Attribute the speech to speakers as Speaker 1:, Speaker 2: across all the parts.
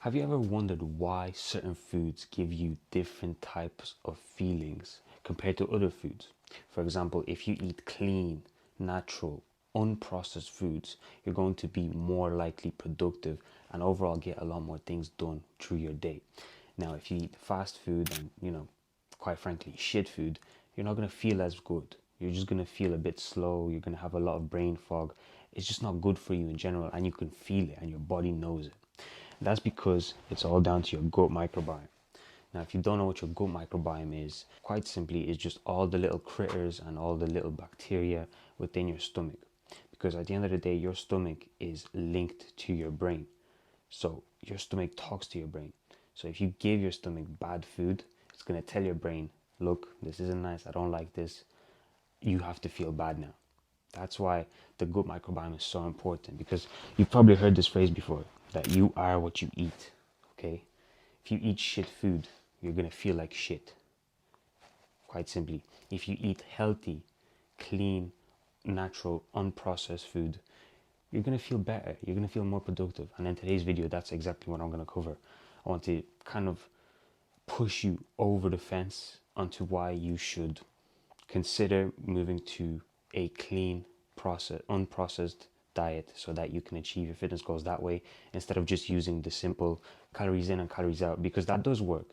Speaker 1: Have you ever wondered why certain foods give you different types of feelings compared to other foods? For example, if you eat clean, natural, unprocessed foods, you're going to be more likely productive and overall get a lot more things done through your day. Now, if you eat fast food and, quite frankly, shit food, you're not going to feel as good. You're just going to feel a bit slow. You're going to have a lot of brain fog. It's just not good for you in general, and you can feel it and your body knows it. That's because it's all down to your gut microbiome. Now, if you don't know what your gut microbiome is, quite simply, it's just all the little critters and all the little bacteria within your stomach. Because at the end of the day, your stomach is linked to your brain. So your stomach talks to your brain. So if you give your stomach bad food, it's going to tell your brain, look, this isn't nice, I don't like this. You have to feel bad now. That's why the gut microbiome is so important, because you've probably heard this phrase before, that you are what you eat, okay? If you eat shit food, you're gonna feel like shit. Quite simply, if you eat healthy, clean, natural, unprocessed food, you're gonna feel better, you're gonna feel more productive. And in today's video, that's exactly what I'm gonna cover. I want to kind of push you over the fence onto why you should consider moving to a clean, unprocessed diet so that you can achieve your fitness goals that way, instead of just using the simple calories in and calories out, because that does work.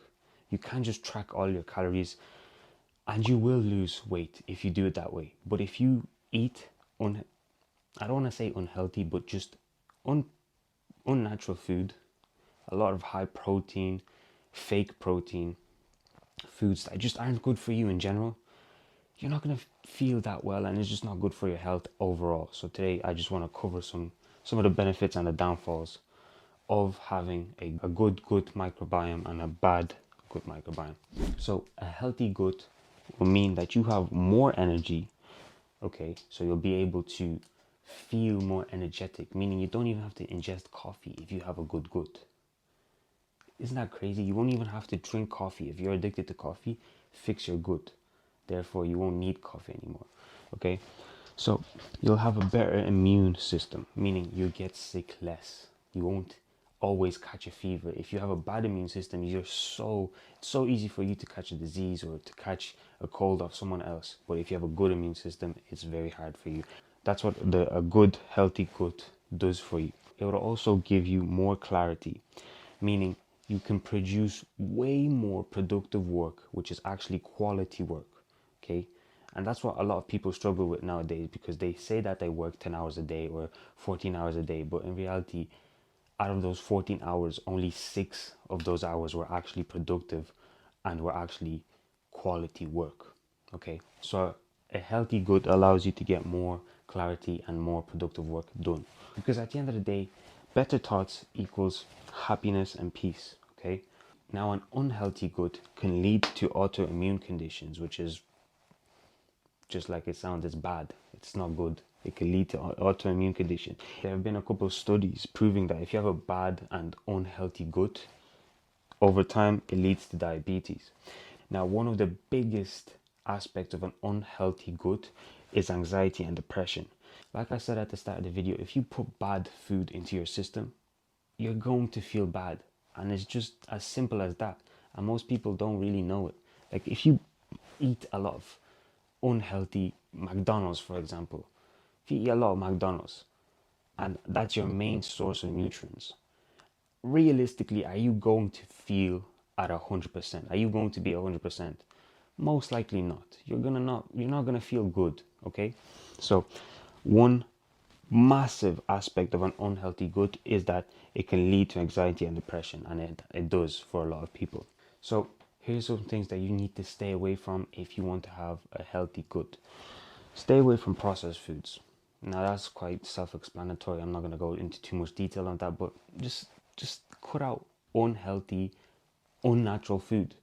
Speaker 1: You can just track all your calories and you will lose weight if you do it that way. But if you eat I don't want to say unhealthy, but just unnatural food, a lot of high protein, fake protein foods that just aren't good for you in general, you're not going to feel that well, and it's just not good for your health overall. So today I just want to cover some of the benefits and the downfalls of having a good gut microbiome and a bad gut microbiome. So a healthy gut will mean that you have more energy, okay? So you'll be able to feel more energetic, meaning you don't even have to ingest coffee if you have a good gut. Isn't that crazy? You won't even have to drink coffee. If you're addicted to coffee, fix your gut. Therefore, you won't need coffee anymore, okay? So you'll have a better immune system, meaning you get sick less. You won't always catch a fever. If you have a bad immune system, it's so easy for you to catch a disease or to catch a cold off someone else. But if you have a good immune system, it's very hard for you. That's what a good, healthy gut does for you. It will also give you more clarity, meaning you can produce way more productive work, which is actually quality work. Okay, and that's what a lot of people struggle with nowadays, because they say that they work 10 hours a day or 14 hours a day, but in reality, out of those 14 hours, only 6 of those hours were actually productive and were actually quality work. Okay, so a healthy gut allows you to get more clarity and more productive work done, because at the end of the day, better thoughts equals happiness and peace. Okay, now an unhealthy gut can lead to autoimmune conditions, which is just like it sounds, it's bad. It's not good. It can lead to autoimmune condition. There have been a couple of studies proving that if you have a bad and unhealthy gut, over time it leads to diabetes. Now, one of the biggest aspects of an unhealthy gut is anxiety and depression. Like I said at the start of the video, if you put bad food into your system, you're going to feel bad. And it's just as simple as that. And most people don't really know it. Like, if you eat a lot of unhealthy McDonald's, for example, if you eat a lot of McDonald's and that's your main source of nutrients, realistically, are you going to feel at 100%? Are you going to be 100%? Most likely not. You're not gonna feel good. Okay, so one massive aspect of an unhealthy gut is that it can lead to anxiety and depression, and it does for a lot of people. So here's some things that you need to stay away from if you want to have a healthy gut. Stay away from processed foods. Now that's quite self-explanatory. I'm not going to go into too much detail on that, but just cut out unhealthy, unnatural food.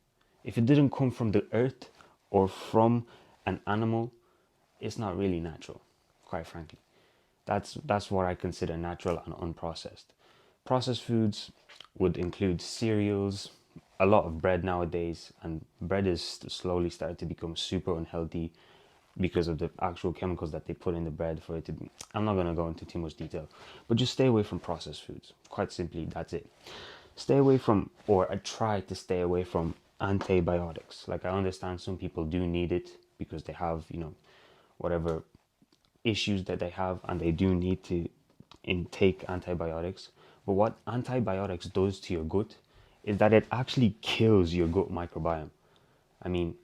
Speaker 1: If it didn't come from the earth or from an animal, it's not really natural, quite frankly. That's what I consider natural and unprocessed. Processed foods would include cereals, a lot of bread nowadays, and bread is slowly starting to become super unhealthy because of the actual chemicals that they put in the bread for it to I'm not going to go into too much detail, but just stay away from processed foods. Quite simply, that's it. stay away from, or I try to stay away from antibiotics. Like, I understand some people do need it because they have, whatever issues that they have, and they do need to intake antibiotics. But what antibiotics does to your gut is that it actually kills your gut microbiome. I mean,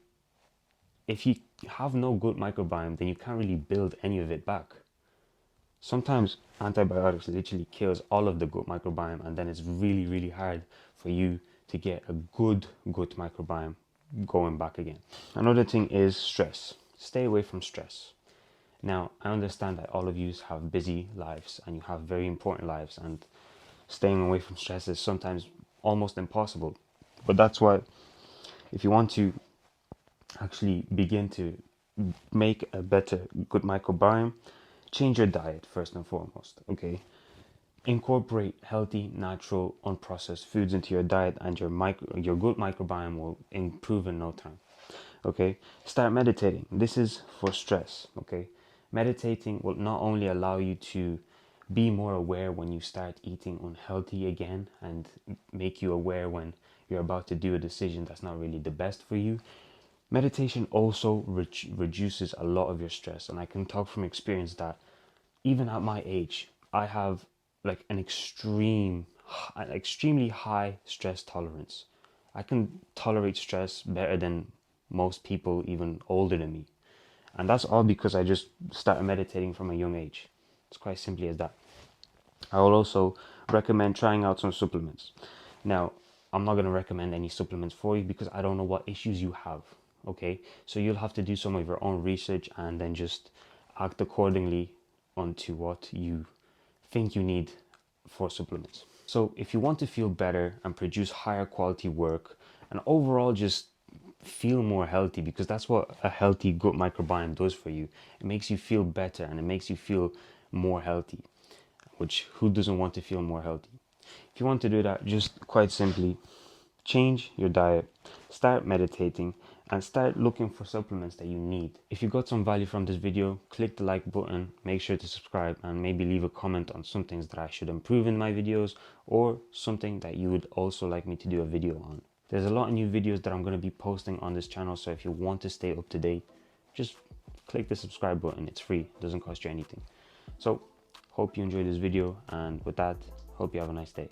Speaker 1: if you have no gut microbiome, then you can't really build any of it back. Sometimes antibiotics literally kills all of the gut microbiome, and then it's really, really hard for you to get a good gut microbiome going back again. Another thing is stress. Stay away from stress. Now, I understand that all of you have busy lives and you have very important lives, and staying away from stress is sometimes almost impossible. But that's why, if you want to actually begin to make a better gut microbiome, change your diet first and foremost, okay? Incorporate healthy, natural, unprocessed foods into your diet, and your gut microbiome will improve in no time. Okay, start meditating. This is for stress. Okay, meditating will not only allow you to be more aware when you start eating unhealthy again, and make you aware when you're about to do a decision that's not really the best for you. Meditation also reduces a lot of your stress, and I can talk from experience that even at my age, I have like an extremely high stress tolerance. I can tolerate stress better than most people even older than me. And that's all because I just started meditating from a young age. It's quite simply as that. I will also recommend trying out some supplements. Now, I'm not going to recommend any supplements for you because I don't know what issues you have. Okay, so you'll have to do some of your own research and then just act accordingly onto what you think you need for supplements. So if you want to feel better and produce higher quality work and overall just feel more healthy, because that's what a healthy gut microbiome does for you. It makes you feel better and it makes you feel more healthy, which who doesn't want to feel more healthy? If you want to do that, just quite simply change your diet, start meditating, and start looking for supplements that you need. If you got some value from this video, click the like button, make sure to subscribe, and maybe leave a comment on some things that I should improve in my videos, or something that you would also like me to do a video on. There's a lot of new videos that I'm going to be posting on this channel, so if you want to stay up to date, just click the subscribe button. It's free, it doesn't cost you anything. So hope you enjoyed this video, and with that, hope you have a nice day.